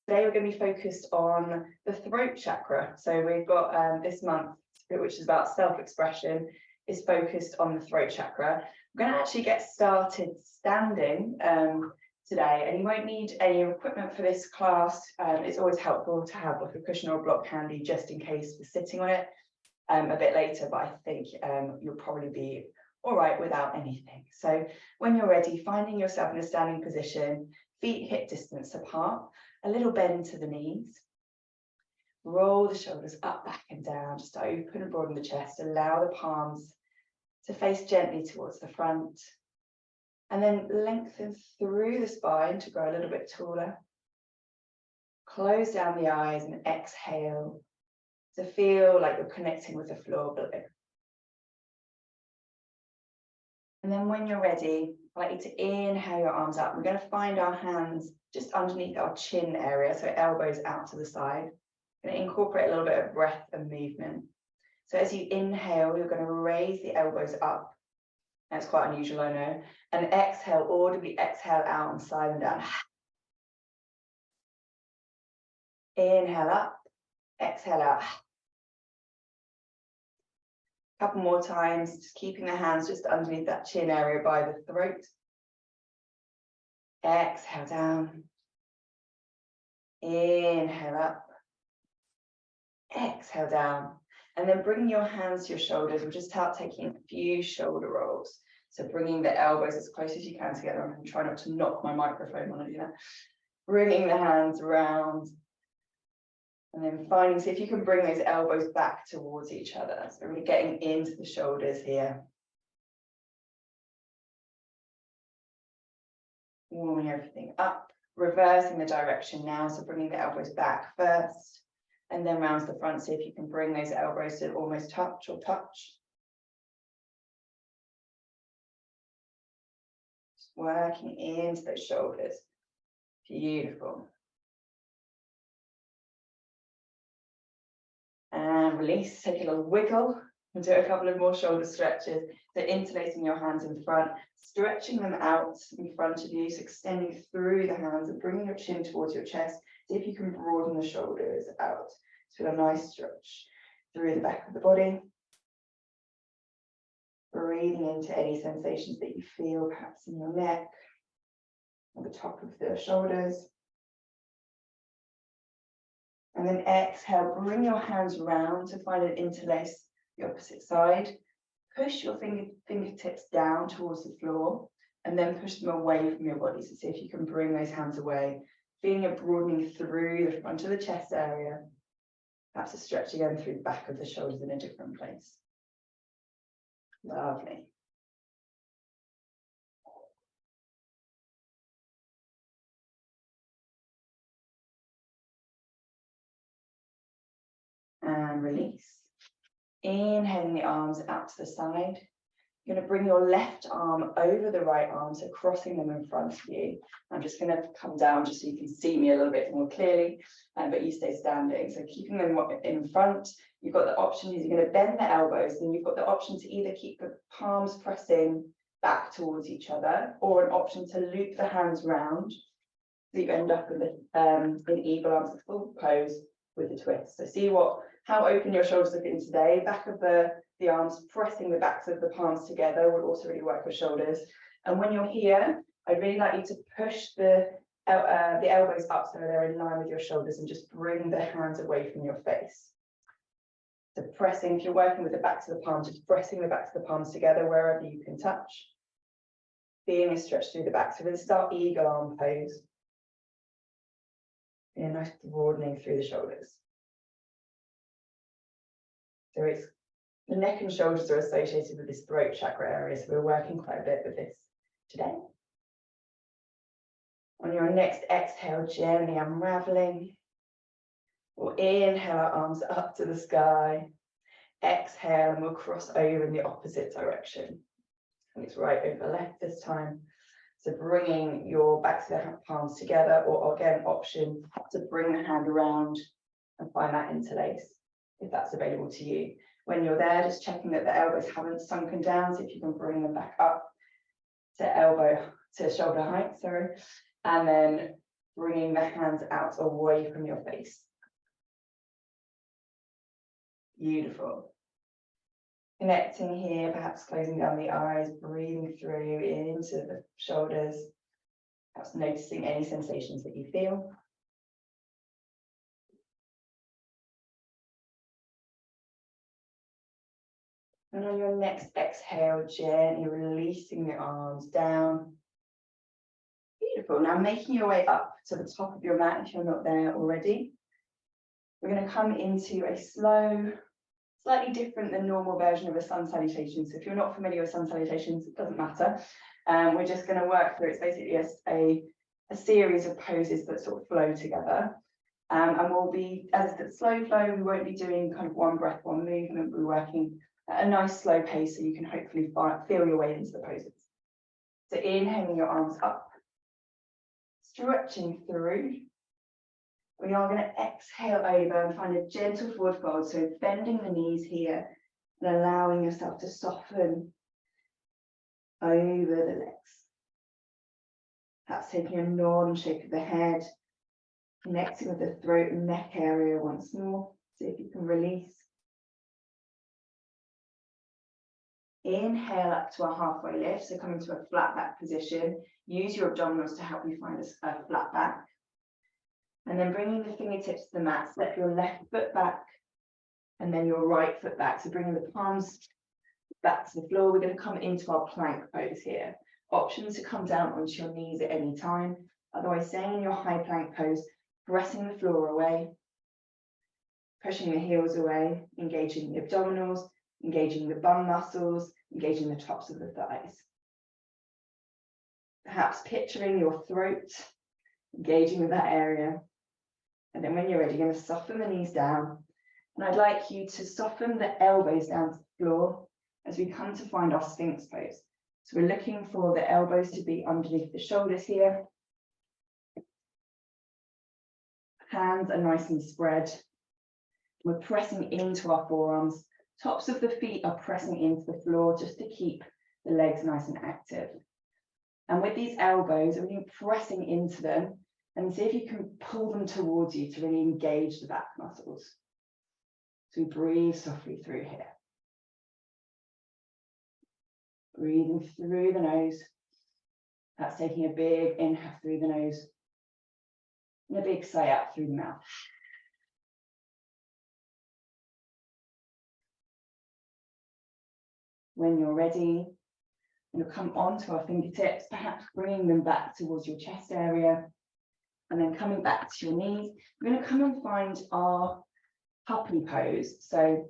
today we're going to be focused on the throat chakra. So we've got this month, which is about self-expression, is focused on the throat chakra. We're going to actually get started standing today, and you won't need any equipment for this class. It's always helpful to have like a cushion or a block handy just in case we're sitting on it a bit later, but I think you'll probably be all right without anything. So when you're ready, finding yourself in a standing position, feet hip distance apart, a little bend to the knees, roll the shoulders up, back and down, just open and broaden the chest, allow the palms to face gently towards the front, and then lengthen through the spine to grow a little bit taller. Close down the eyes and exhale to feel like you're connecting with the floor below. And then when you're ready, I'd like you to inhale your arms up. We're going to find our hands just underneath our chin area, so elbows out to the side. We're going to incorporate a little bit of breath and movement. So as you inhale, you're going to raise the elbows up. That's quite unusual, I know. And exhale, audibly exhale out and slide them down. Inhale up, exhale out. A couple more times, just keeping the hands just underneath that chin area by the throat. Exhale down. Inhale up. Exhale down. And then bringing your hands to your shoulders, we'll just start taking a few shoulder rolls. So bringing the elbows as close as you can together. I'm trying not to knock my microphone when I do that. Bringing the hands around. And then finding, see if you can bring those elbows back towards each other. So really getting into the shoulders here. Warming everything up. Reversing the direction now. So bringing the elbows back first. And then round to the front. See if you can bring those elbows to almost touch or touch. Just working into those shoulders. Beautiful. And release, take a little wiggle and do a couple of more shoulder stretches. So interlacing your hands in front, stretching them out in front of you, so extending through the hands and bringing your chin towards your chest. See if you can broaden the shoulders out. So a nice stretch through the back of the body. Breathing into any sensations that you feel perhaps in your neck or the top of the shoulders. And then exhale, bring your hands round to find an interlace the opposite side. Push your fingertips down towards the floor and then push them away from your body. So see if you can bring those hands away, feeling a broadening through the front of the chest area. Perhaps a stretch again through the back of the shoulders in a different place. Lovely. And release. Inhaling the arms out to the side. You're going to bring your left arm over the right arm, so crossing them in front of you. I'm just going to come down just so you can see me a little bit more clearly, but you stay standing. So keeping them in front, you've got the option, you're going to bend the elbows, and you've got the option to either keep the palms pressing back towards each other, or an option to loop the hands round, so you end up with in eagle arms, a full pose with the twist. So see how open your shoulders have been today. Back of the arms pressing the backs of the palms together will also really work with shoulders. And when you're here, I'd really like you to push the elbows up so they're in line with your shoulders and just bring the hands away from your face. So pressing, if you're working with the backs of the palms, just pressing the backs of the palms together wherever you can touch. Feeling a stretch through the back. So we're going to start eagle arm pose. A nice broadening through the shoulders. So it's the neck and shoulders are associated with this throat chakra area, so we're working quite a bit with this today. On your next exhale, gently unraveling. We'll inhale our arms up to the sky. Exhale, and we'll cross over in the opposite direction. And it's right over left this time. So bringing your backs of the palms together, or again, option to bring the hand around and find that interlace, if that's available to you. When you're there, just checking that the elbows haven't sunken down, so if you can bring them back up to shoulder height, and then bringing the hands out away from your face. Beautiful. Connecting here, perhaps closing down the eyes, breathing through into the shoulders, perhaps noticing any sensations that you feel. And on your next exhale, gently releasing the arms down. Beautiful. Now making your way up to the top of your mat if you're not there already. We're going to come into a slow, slightly different than normal version of a sun salutation. So if you're not familiar with sun salutations, it doesn't matter. We're just going to work through, it's basically a series of poses that sort of flow together. And we'll be, as the slow flow, we won't be doing kind of one breath, one movement. We're working at a nice slow pace so you can hopefully feel your way into the poses. So inhaling your arms up, stretching through. We are going to exhale over and find a gentle forward fold. So bending the knees here and allowing yourself to soften over the legs. Perhaps taking a nod and shake of the head, connecting with the throat and neck area once more. See if you can release. Inhale up to a halfway lift, so coming to a flat back position. Use your abdominals to help you find a flat back. And then bringing the fingertips to the mat, step your left foot back and then your right foot back. So bringing the palms back to the floor. We're going to come into our plank pose here. Options to come down onto your knees at any time. Otherwise, staying in your high plank pose, pressing the floor away, pushing the heels away, engaging the abdominals, engaging the bum muscles, engaging the tops of the thighs. Perhaps picturing your throat, engaging with that area. And then when you're ready, you're going to soften the knees down. And I'd like you to soften the elbows down to the floor as we come to find our Sphinx pose. So we're looking for the elbows to be underneath the shoulders here. Hands are nice and spread. We're pressing into our forearms. Tops of the feet are pressing into the floor just to keep the legs nice and active. And with these elbows, we're really pressing into them and see if you can pull them towards you to really engage the back muscles. So we breathe softly through here. Breathing through the nose. That's taking a big inhale through the nose and a big sigh out through the mouth. When you're ready, you'll come onto our fingertips, perhaps bringing them back towards your chest area, and then coming back to your knees. We're going to come and find our puppy pose. So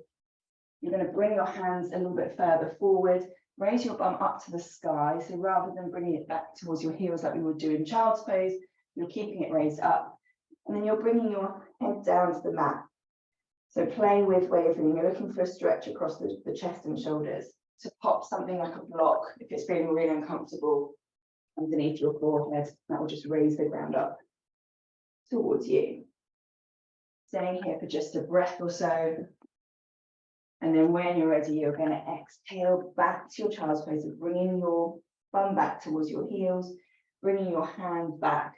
you're going to bring your hands a little bit further forward, raise your bum up to the sky. So rather than bringing it back towards your heels like we would do in child's pose, you're keeping it raised up. And then you're bringing your head down to the mat. So playing with wave breathing, you're looking for a stretch across the chest and shoulders. To pop something like a block, if it's feeling really uncomfortable underneath your forehead, that will just raise the ground up towards you. Staying here for just a breath or so. And then when you're ready, you're going to exhale back to your child's pose, bringing your bum back towards your heels, bringing your hands back,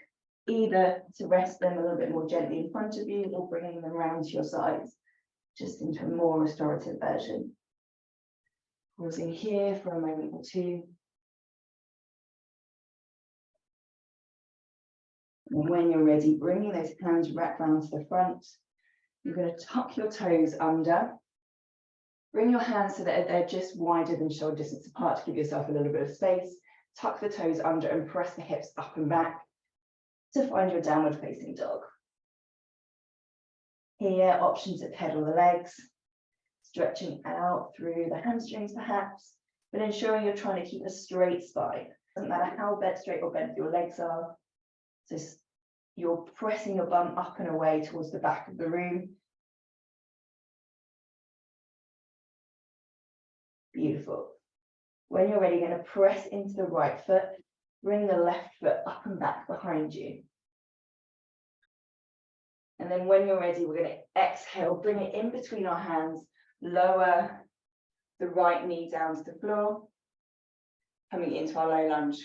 either to rest them a little bit more gently in front of you or bringing them around to your sides, just into a more restorative version. Pausing here for a moment or two. And when you're ready, bringing those hands wrapped round to the front, you're going to tuck your toes under. Bring your hands so that they're just wider than shoulder distance apart to give yourself a little bit of space. Tuck the toes under and press the hips up and back to find your downward facing dog. Here, options to pedal the legs. Stretching out through the hamstrings perhaps, but ensuring you're trying to keep a straight spine. Doesn't matter how straight or bent your legs are. So you're pressing your bum up and away towards the back of the room. Beautiful. When you're ready, you're going to press into the right foot, bring the left foot up and back behind you. And then when you're ready, we're going to exhale, bring it in between our hands, lower the right knee down to the floor, coming into our low lunge.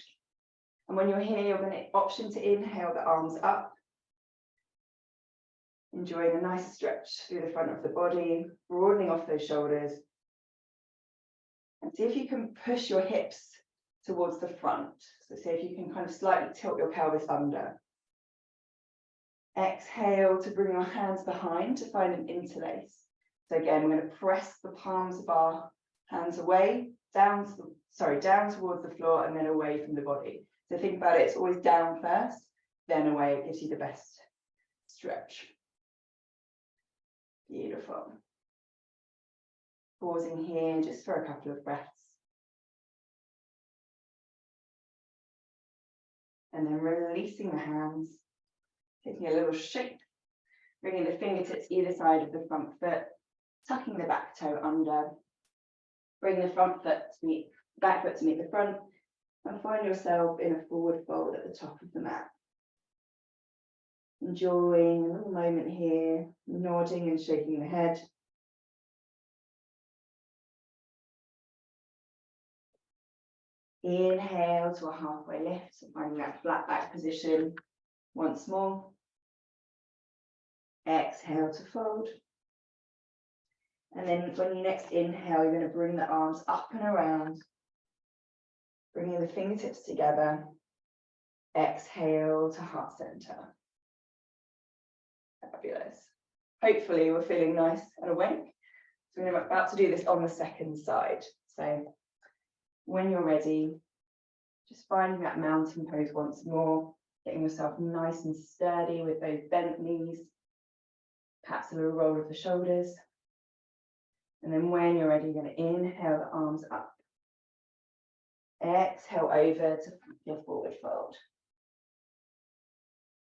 And when you're here, you're going to option to inhale the arms up, Enjoying a nice stretch through the front of the body, broadening off those shoulders. And see if you can push your hips towards the front. So see if you can kind of slightly tilt your pelvis under. Exhale to bring your hands behind to find an interlace. So again, we're going to press the palms of our hands away, down towards the floor and then away from the body. So think about it, it's always down first, then away. It gives you the best stretch. Beautiful. Pausing here just for a couple of breaths. And then releasing the hands, taking a little shake, bringing the fingertips either side of the front foot, tucking the back toe under, bring the back foot to meet the front, and find yourself in a forward fold at the top of the mat. Enjoying a little moment here, nodding and shaking the head. Inhale to a halfway lift, so finding that flat back position once more. Exhale to fold. And then when you next inhale, you're going to bring the arms up and around, bringing the fingertips together. Exhale to heart center. Fabulous. Hopefully we're feeling nice and awake. So we're about to do this on the second side. So when you're ready, just finding that mountain pose once more, getting yourself nice and sturdy with those bent knees, perhaps a little roll of the shoulders. And then when you're ready, you're going to inhale the arms up. Exhale over to your forward fold.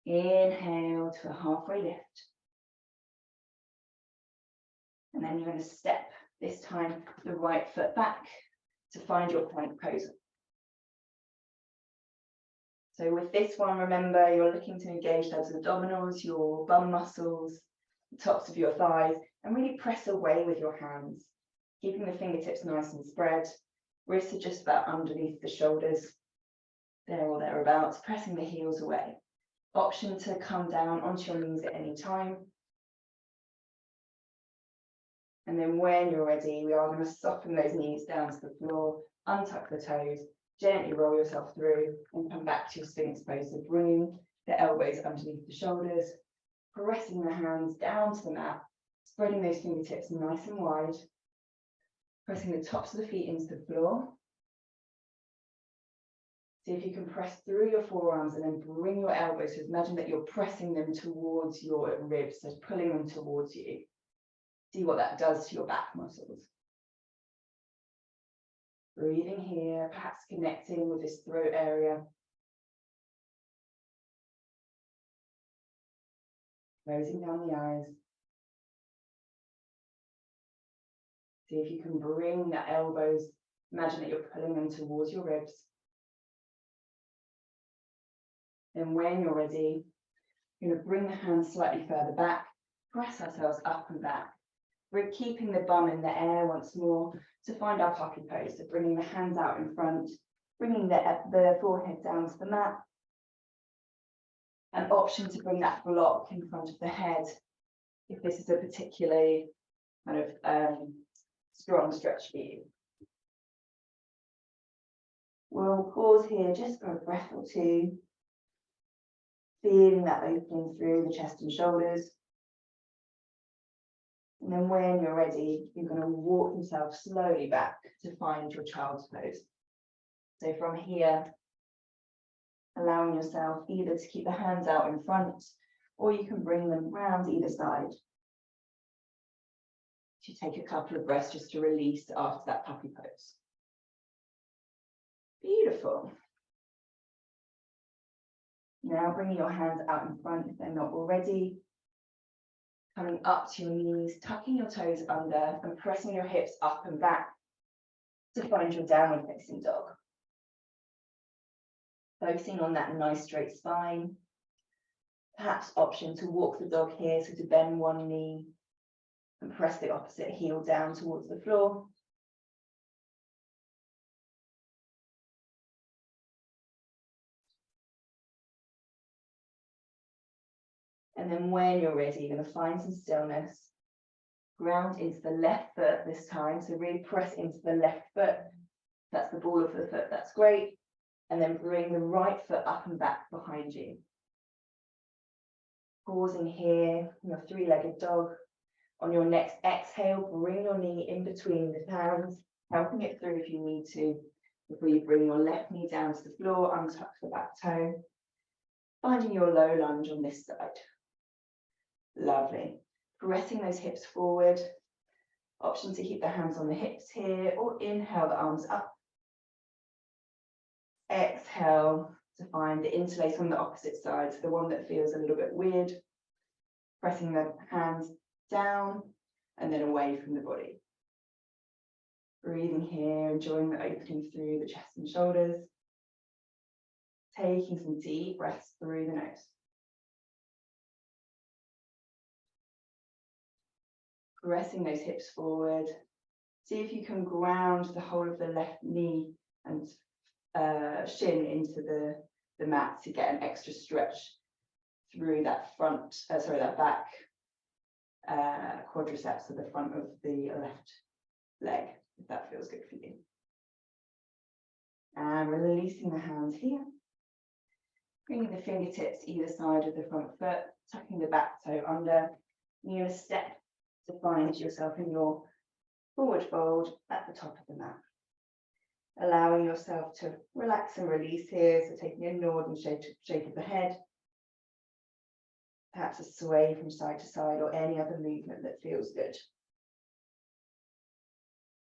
Inhale to a halfway lift. And then you're going to step, this time the right foot back to find your plank pose. So with this one, remember you're looking to engage those abdominals, your bum muscles, the tops of your thighs, and really press away with your hands, keeping the fingertips nice and spread. Wrists are just about underneath the shoulders, there or thereabouts, pressing the heels away. Option to come down onto your knees at any time. And then when you're ready, we are going to soften those knees down to the floor, untuck the toes, gently roll yourself through and come back to your Sphinx pose. So bringing the elbows underneath the shoulders, pressing the hands down to the mat, spreading those fingertips nice and wide, pressing the tops of the feet into the floor. See if you can press through your forearms and then bring your elbows. So imagine that you're pressing them towards your ribs, so pulling them towards you. See what that does to your back muscles. Breathing here, perhaps connecting with this throat area. Closing down the eyes. See if you can bring the elbows. Imagine that you're pulling them towards your ribs. And when you're ready, you're going to bring the hands slightly further back, press ourselves up and back. We're keeping the bum in the air once more to find our puppy pose. So bringing the hands out in front, bringing the forehead down to the mat. An option to bring that block in front of the head if this is a particularly kind of strong stretch for you. We'll pause here just for a breath or two. Feeling that opening through the chest and shoulders. And then when you're ready, you're going to walk yourself slowly back to find your child's pose. So from here, allowing yourself either to keep the hands out in front, or you can bring them round either side. You take a couple of breaths just to release after that puppy pose. Beautiful. Now bringing your hands out in front if they're not already. Coming up to your knees, tucking your toes under and pressing your hips up and back to find your downward facing dog. Focusing on that nice straight spine. Perhaps option to walk the dog here, so to bend one knee and press the opposite heel down towards the floor. And then when you're ready, you're going to find some stillness. Ground into the left foot this time. So really press into the left foot. That's the ball of the foot. That's great. And then bring the right foot up and back behind you. Pausing here, your three-legged dog. On your next exhale, bring your knee in between the hands, helping it through if you need to. Before you bring your left knee down to the floor, untuck the back toe. Finding your low lunge on this side. Lovely. Pressing those hips forward. Option to keep the hands on the hips here, or inhale the arms up. Exhale to find the interlace on the opposite side, so the one that feels a little bit weird. Pressing the hands down and then away from the body. Breathing here, enjoying the opening through the chest and shoulders. Taking some deep breaths through the nose. Pressing those hips forward. See if you can ground the whole of the left knee and shin into the mat to get an extra stretch through that that back quadriceps at the front of the left leg, if that feels good for you. And releasing the hands here. Bringing the fingertips either side of the front foot, tucking the back toe under. You're going to step to find yourself in your forward fold at the top of the mat. Allowing yourself to relax and release here, so taking a nod and shake of the head. Perhaps a sway from side to side or any other movement that feels good.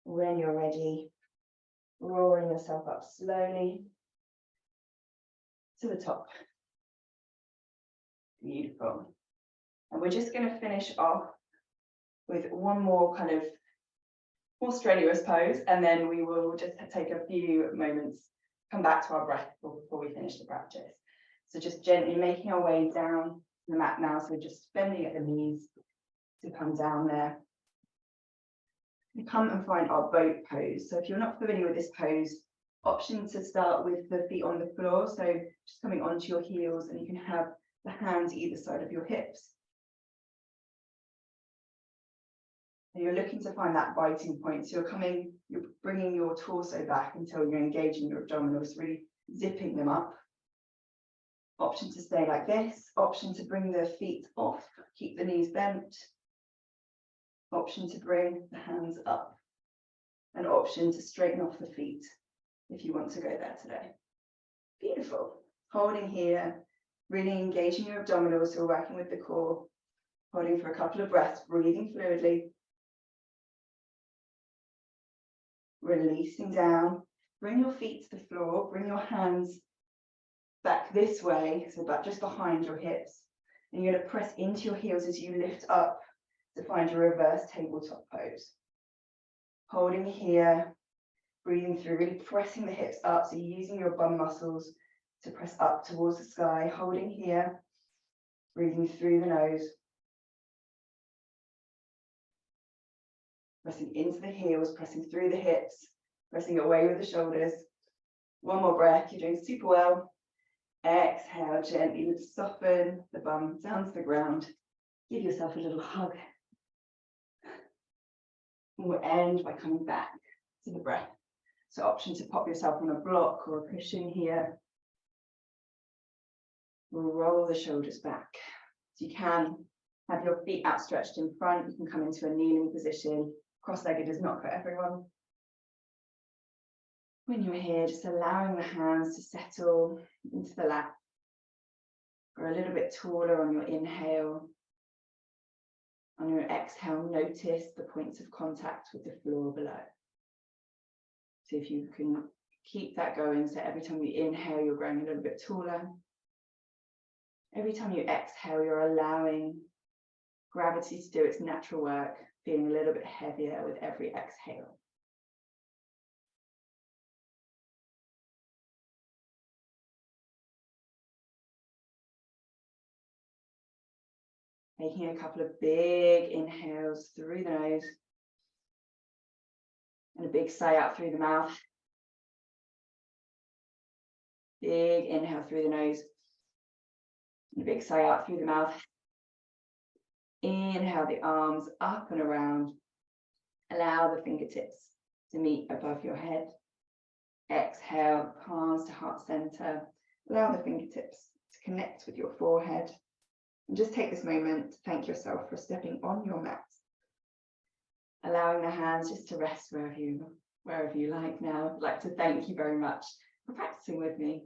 When you're ready, rolling yourself up slowly to the top. Beautiful. And we're just going to finish off with one more kind of more strenuous pose, and then we will just take a few moments, come back to our breath before we finish the practice. So just gently making our way down the mat now, so just bending at the knees to come down there. We come and find our boat pose. So if you're not familiar with this pose, option to start with the feet on the floor, so just coming onto your heels, and you can have the hands either side of your hips. And you're looking to find that biting point. So you're bringing your torso back until you're engaging your abdominals, really zipping them up. Option to stay like this. Option to bring the feet off, keep the knees bent. Option to bring the hands up. An option to straighten off the feet if you want to go there today. Beautiful. Holding here, really engaging your abdominals, so we're working with the core. Holding for a couple of breaths, breathing fluidly. Releasing down. Bring your feet to the floor, bring your hands back this way, so back just behind your hips. And you're going to press into your heels as you lift up to find your reverse tabletop pose. Holding here, breathing through, really pressing the hips up, so you're using your bum muscles to press up towards the sky. Holding here, breathing through the nose. Pressing into the heels, pressing through the hips, pressing away with the shoulders. One more breath, you're doing super well. Exhale, gently soften the bum down to the ground. Give yourself a little hug. And we'll end by coming back to the breath. So option to pop yourself on a block or a cushion here. We'll roll the shoulders back. So you can have your feet outstretched in front. You can come into a kneeling position. Cross-legged is not for everyone. When you're here, just allowing the hands to settle into the lap. Or a little bit taller on your inhale. On your exhale, notice the points of contact with the floor below. So if you can keep that going, so every time you inhale, you're growing a little bit taller. Every time you exhale, you're allowing gravity to do its natural work, feeling a little bit heavier with every exhale. Taking a couple of big inhales through the nose and a big sigh out through the mouth. Big inhale through the nose and a big sigh out through the mouth. Inhale the arms up and around. Allow the fingertips to meet above your head. Exhale, palms to heart center. Allow the fingertips to connect with your forehead. And just take this moment to thank yourself for stepping on your mat. Allowing the hands just to rest wherever you like now. I'd like to thank you very much for practicing with me.